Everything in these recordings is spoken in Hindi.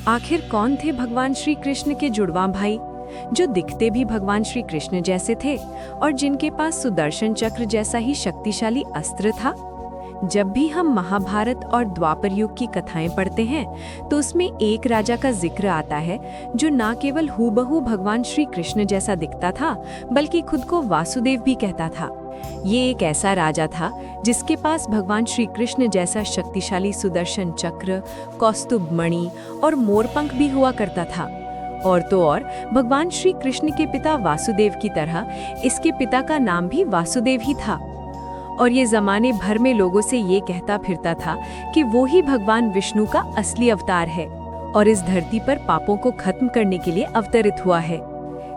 आखिर कौन थे भगवान श्री कृष्ण के जुड़वा भाई, जो दिखते भी भगवान श्री कृष्ण जैसे थे और जिनके पास सुदर्शन चक्र जैसा ही शक्तिशाली अस्त्र था? जब भी हम महाभारत और द्वापर युग की कथाएं पढ़ते हैं तो उसमें एक राजा का जिक्र आता है जो न केवल हूबहू भगवान श्री कृष्ण जैसा दिखता था बल्कि खुद को वासुदेव भी कहता था। ये एक ऐसा राजा था जिसके पास भगवान श्री कृष्ण जैसा शक्तिशाली सुदर्शन चक्र, कौस्तुभ मणि और मोरपंख भी हुआ करता था। और तो और भगवान श्री कृष्ण के पिता वासुदेव की तरह इसके पिता का नाम भी वासुदेव ही था। और ये जमाने भर में लोगों से ये कहता फिरता था कि वो ही भगवान विष्णु का असली अवतार है और इस धरती पर पापों को खत्म करने के लिए अवतरित हुआ है।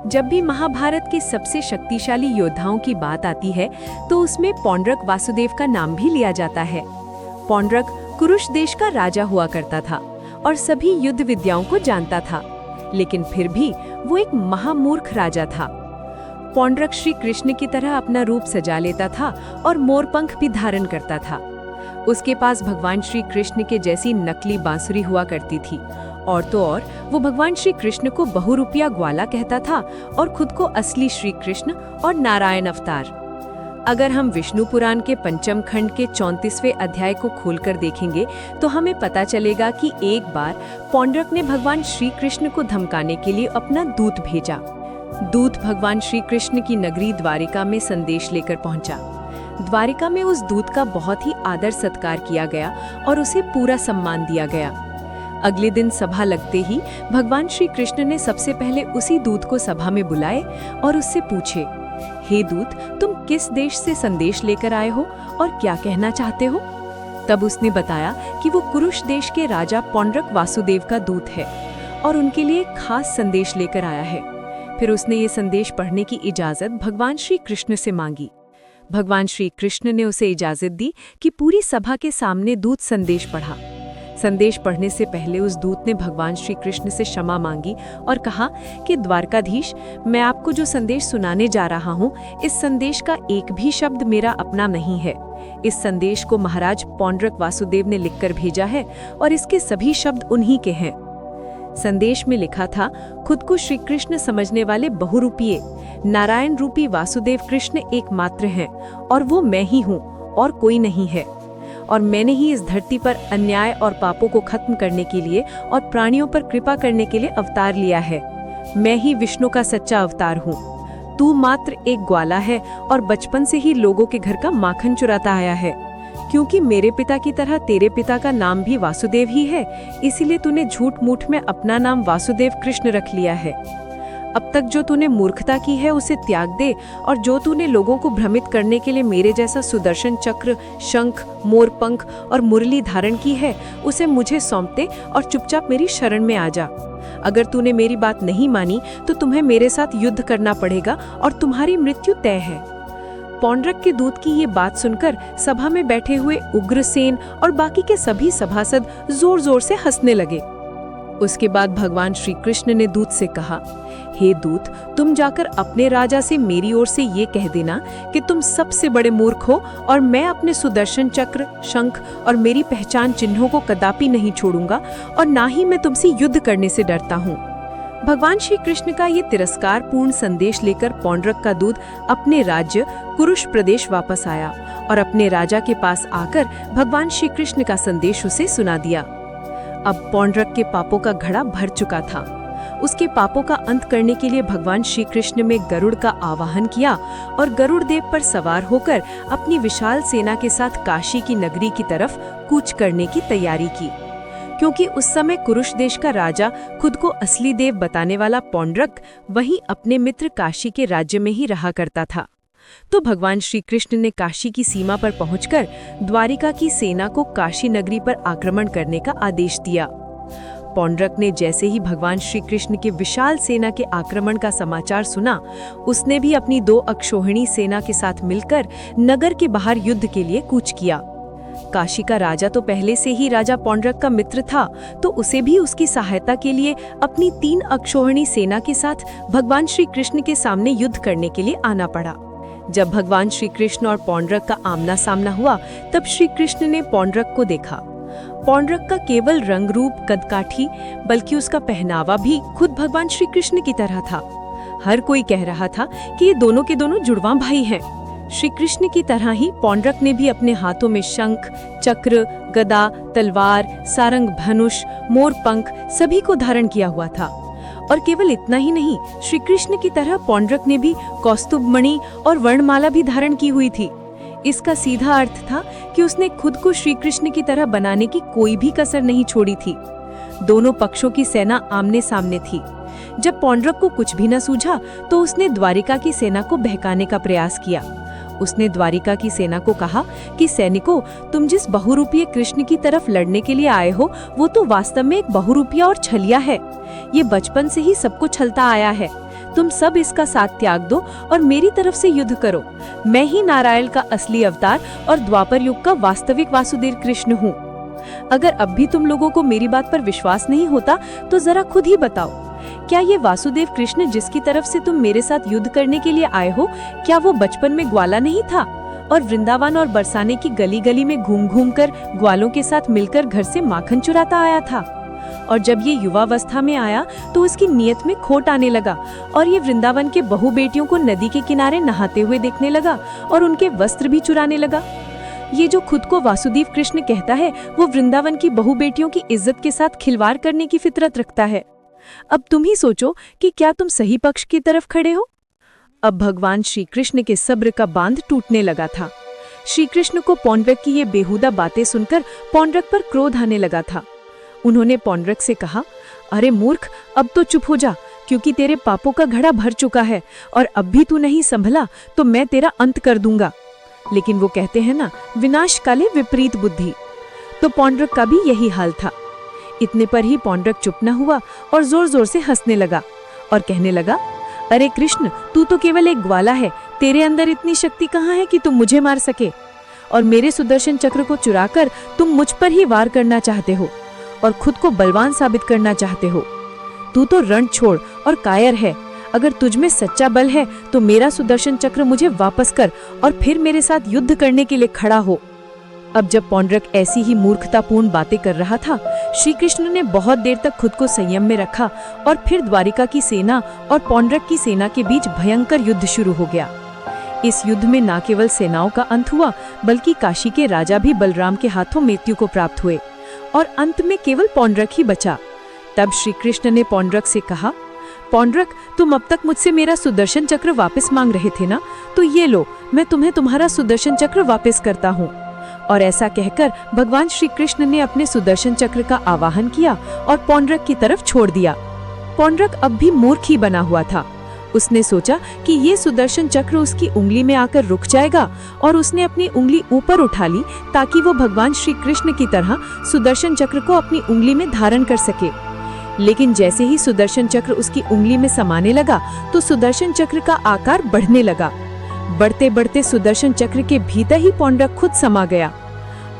जब भी महाभारत के सबसे शक्तिशाली योद्धाओं की बात आती है तो उसमें पौंड्रक वासुदेव का नाम भी लिया जाता है। पौंड्रक कुरुश देश का राजा हुआ करता था और सभी युद्ध विद्याओं को जानता था, लेकिन फिर भी वो एक महामूर्ख राजा था। पौंड्रक श्री कृष्ण की तरह अपना रूप सजा लेता था और मोरपंख भी धारण करता था। उसके पास भगवान श्री कृष्ण के जैसी नकली बांसुरी हुआ करती थी और तो और वो भगवान श्री कृष्ण को बहुरूपिया ग्वाला कहता था और खुद को असली श्री कृष्ण और नारायण अवतार। अगर हम विष्णु पुराण के पंचम खंड के 34वें अध्याय को खोलकर देखेंगे तो हमें पता चलेगा कि एक बार पौंड्रक ने भगवान श्री कृष्ण को धमकाने के लिए अपना दूत भेजा। दूत भगवान श्री कृष्ण की नगरी द्वारिका में संदेश लेकर पहुंचा। द्वारिका में उस दूत का बहुत ही आदर सत्कार किया गया और उसे पूरा सम्मान दिया गया। अगले दिन सभा लगते ही भगवान श्री कृष्ण ने सबसे पहले उसी दूत को सभा में बुलाए और उससे पूछे, हे दूत, तुम किस देश से संदेश लेकर आए हो और क्या कहना चाहते हो? तब उसने बताया कि वो कुरुश देश के राजा पौंड्रक वासुदेव का दूत है और उनके लिए खास संदेश लेकर आया है। फिर उसने ये संदेश पढ़ने की इजाजत भगवान श्री कृष्ण से मांगी। भगवान श्री कृष्ण ने उसे इजाजत दी कि पूरी सभा के सामने दूत संदेश पढ़ा। संदेश पढ़ने से पहले उस दूत ने भगवान श्री कृष्ण से क्षमा मांगी और कहा कि द्वारकाधीश, मैं आपको जो संदेश सुनाने जा रहा हूँ, इस संदेश का एक भी शब्द मेरा अपना नहीं है। इस संदेश को महाराज पौंड्रक वासुदेव ने लिखकर भेजा है और इसके सभी शब्द उन्हीं के हैं। संदेश में लिखा था, खुद को श्री कृष्ण समझने वाले बहुरूपीय नारायण रूपी वासुदेव कृष्ण एकमात्र हैं और वो मैं ही हूँ और कोई नहीं है। और मैंने ही इस धरती पर अन्याय और पापों को खत्म करने के लिए और प्राणियों पर कृपा करने के लिए अवतार लिया है। मैं ही विष्णु का सच्चा अवतार हूँ। तू मात्र एक ग्वाला है और बचपन से ही लोगों के घर का माखन चुराता आया है। क्योंकि मेरे पिता की तरह तेरे पिता का नाम भी वासुदेव ही है, इसीलिए तूने झूठ मूठ में अपना नाम वासुदेव कृष्ण रख लिया है। अब तक जो तूने मूर्खता की है उसे त्याग दे और जो तूने लोगों को भ्रमित करने के लिए मेरे जैसा सुदर्शन चक्र, शंख, मोरपंख और मुरली धारण की है, उसे मुझे सौंप दे और चुपचाप मेरी शरण में आ जा। अगर तूने मेरी बात नहीं मानी तो तुम्हें मेरे साथ युद्ध करना पड़ेगा और तुम्हारी मृत्यु तय है। पौंड्रक के दूत की ये बात सुनकर सभा में बैठे हुए उग्रसेन और बाकी के सभी सभासद जोर जोर से हंसने लगे। उसके बाद भगवान श्री कृष्ण ने दूत से कहा, हे दूत, तुम जाकर अपने राजा से मेरी ओर से ये कह देना कि तुम सबसे बड़े मूर्ख हो और मैं अपने सुदर्शन चक्र, शंख और मेरी पहचान चिन्हों को कदापि नहीं छोड़ूंगा और ना ही मैं तुमसे युद्ध करने से डरता हूँ। भगवान श्री कृष्ण का ये तिरस्कार पूर्ण संदेश लेकर पौंड्रक का दूत अपने राज्य कुरुश प्रदेश वापस आया और अपने राजा के पास आकर भगवान श्री कृष्ण का संदेश उसे सुना दिया। अब पौंड्रक के पापों का घड़ा भर चुका था। उसके पापों का अंत करने के लिए भगवान श्री कृष्ण ने गरुड़ का आवाहन किया और गरुड़ देव पर सवार होकर अपनी विशाल सेना के साथ काशी की नगरी की तरफ कूच करने की तैयारी की। क्योंकि उस समय कुरुश देश का राजा, खुद को असली देव बताने वाला पौंड्रक, वहीं अपने मित्र काशी के राज्य में ही रहा करता था। तो भगवान श्री कृष्ण ने काशी की सीमा पर पहुंचकर द्वारिका की सेना को काशी नगरी पर आक्रमण करने का आदेश दिया। पौंड्रक ने जैसे ही भगवान श्री कृष्ण के विशाल सेना के आक्रमण का समाचार सुना, उसने भी अपनी 2 अक्षौहिणी सेना के साथ मिलकर नगर के बाहर युद्ध के लिए कूच किया। काशी का राजा तो पहले से ही राजा पौंड्रक का मित्र था, तो उसे भी उसकी सहायता के लिए अपनी 3 अक्षौहिणी सेना के साथ भगवान श्री कृष्ण के सामने युद्ध करने के लिए आना पड़ा। जब भगवान श्री कृष्ण और पौंड्रक का आमना सामना हुआ, तब श्री कृष्ण ने पौंड्रक को देखा पौंड्रक का केवल रंग रूप कदकाठी बल्कि उसका पहनावा भी खुद भगवान श्री कृष्ण की तरह था। हर कोई कह रहा था कि ये दोनों के दोनों जुड़वा भाई हैं। श्री कृष्ण की तरह ही पौंड्रक ने भी अपने हाथों में शंख, चक्र, गदा, तलवार, सारंग, धनुष, मोर पंख सभी को धारण किया हुआ था। और केवल इतना ही नहीं, श्री कृष्ण की तरह पौंड्रक ने भी कौस्तुभ मणि और वर्णमाला भी धारण की हुई थी। इसका सीधा अर्थ था कि उसने खुद को श्री कृष्ण की तरह बनाने की कोई भी कसर नहीं छोड़ी थी। दोनों पक्षों की सेना आमने सामने थी। जब पौंड्रक को कुछ भी न सूझा तो उसने द्वारिका की सेना को बहकाने का प्रयास किया। उसने द्वारिका की सेना को कहा कि सैनिकों, तुम जिस बहुरूपीय कृष्ण की तरफ लड़ने के लिए आए हो वो तो वास्तव में एक बहुरूपीय और छलिया है। ये बचपन से ही सबको छलता आया है। तुम सब इसका साथ त्याग दो और मेरी तरफ से युद्ध करो। मैं ही नारायण का असली अवतार और द्वापर युग का वास्तविक वासुदेव कृष्ण हूँ। अगर अब भी तुम लोगों को मेरी बात पर विश्वास नहीं होता तो जरा खुद ही बताओ, क्या ये वासुदेव कृष्ण जिसकी तरफ से तुम मेरे साथ युद्ध करने के लिए आए हो, क्या वो बचपन में ग्वाला नहीं था और वृंदावन और बरसाने की गली गली में घूम घूम कर ग्वालों के साथ मिलकर घर से माखन चुराता आया था? और जब ये युवावस्था में आया तो उसकी नीयत में खोट आने लगा और ये वृंदावन के बहु बेटियों को नदी के किनारे नहाते हुए देखने लगा और उनके वस्त्र भी चुराने लगा। ये जो खुद को वासुदेव कृष्ण कहता है वो वृंदावन की बहु बेटियों की इज्जत के साथ खिलवाड़ करने की फितरत रखता है। अब तुम ही सोचो कि क्या तुम सही पक्ष की तरफ खड़े हो? अब भगवान श्री कृष्ण के सब्र का बांध टूटने लगा था। श्री कृष्ण को पौंड्रक की ये बेहुदा बातें सुनकर पौंड्रक पर क्रोध आने लगा था। उन्होंने पौंड्रक से कहा, अरे मूर्ख, अब तो चुप हो जा, क्योंकि तेरे पापों का घड़ा भर चुका है और अब भी तू नहीं संभला तो मैं तेरा अंत कर दूंगा। लेकिन वो कहते हैं ना, विनाश काले विपरीत बुद्धि। तो पौंड्रक का भी यही हाल था। इतने पर ही पौंड्रक चुप न हुआ और जोर जोर से हंसने लगा और कहने लगा, अरे कृष्ण, तू तो केवल एक ग्वाला है। तेरे अंदर इतनी शक्ति कहाँ है कि तुम मुझे मार सके? और मेरे सुदर्शन चक्र को चुराकर तुम मुझ पर ही वार करना चाहते हो और खुद को बलवान साबित करना चाहते हो। तू तो रण छोड़ और कायर है। अगर तुझ में सच्चा बल है तो मेरा सुदर्शन चक्र मुझे वापस कर और फिर मेरे साथ युद्ध करने के लिए खड़ा हो। अब जब पौंड्रक ऐसी ही मूर्खतापूर्ण बातें कर रहा था, श्री कृष्ण ने बहुत देर तक खुद को संयम में रखा और फिर द्वारिका की सेना और पौंड्रक की सेना के बीच भयंकर युद्ध शुरू हो गया। इस युद्ध में न केवल सेनाओं का अंत हुआ बल्कि काशी के राजा भी बलराम के हाथों मृत्यु को प्राप्त हुए और अंत में केवल पौंड्रक ही बचा। तब श्री कृष्ण ने पौंड्रक से कहा, पौंड्रक, तुम अब तक मुझसे मेरा सुदर्शन चक्र वापस मांग रहे थे ना, तो ये लो, मैं तुम्हें तुम्हारा सुदर्शन चक्र वापस करता हूँ। और ऐसा कहकर भगवान श्री कृष्ण ने अपने सुदर्शन चक्र का आवाहन किया और पौंड्रक की तरफ छोड़ दिया। पौंड्रक अब भी मूर्ख ही बना हुआ था। उसने सोचा कि ये सुदर्शन चक्र उसकी उंगली में आकर रुक जाएगा और उसने अपनी उंगली ऊपर उठा ली ताकि वो भगवान श्री कृष्ण की तरह सुदर्शन चक्र को अपनी उंगली में धारण कर सके। लेकिन जैसे ही सुदर्शन चक्र उसकी उंगली में समाने लगा तो सुदर्शन चक्र का आकार बढ़ने लगा। बढ़ते बढ़ते सुदर्शन चक्र के भीतर ही पौंड्रक खुद समा गया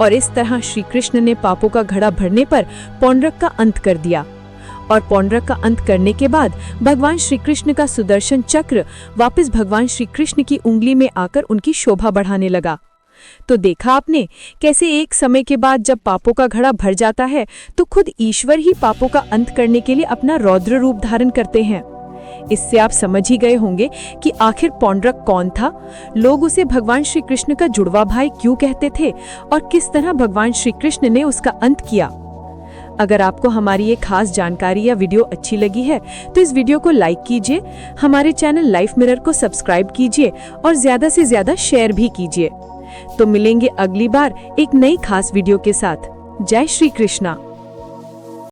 और इस तरह श्री कृष्ण ने पापों का घड़ा भरने पर पौंड्रक का अंत कर दिया। और पौंड्रक का अंत करने के बाद भगवान श्री कृष्ण का सुदर्शन चक्र वापस भगवान श्री कृष्ण की उंगली में आकर उनकी शोभा बढ़ाने लगा। तो देखा आपने कैसे एक समय के बाद जब पापों का घड़ा भर जाता है तो खुद ईश्वर ही पापों का अंत करने के लिए अपना रौद्र रूप धारण करते हैं। इससे आप समझ ही गए होंगे कि आखिर पौंड्रक कौन था, लोग उसे भगवान श्री कृष्ण का जुड़वा भाई क्यों कहते थे और किस तरह भगवान श्री कृष्ण ने उसका अंत किया। अगर आपको हमारी ये खास जानकारी या वीडियो अच्छी लगी है तो इस वीडियो को लाइक कीजिए, हमारे चैनल लाइफ मिरर को सब्सक्राइब कीजिए और ज्यादा से ज्यादा शेयर भी कीजिए। तो मिलेंगे अगली बार एक नई खास वीडियो के साथ। जय श्री कृष्णा।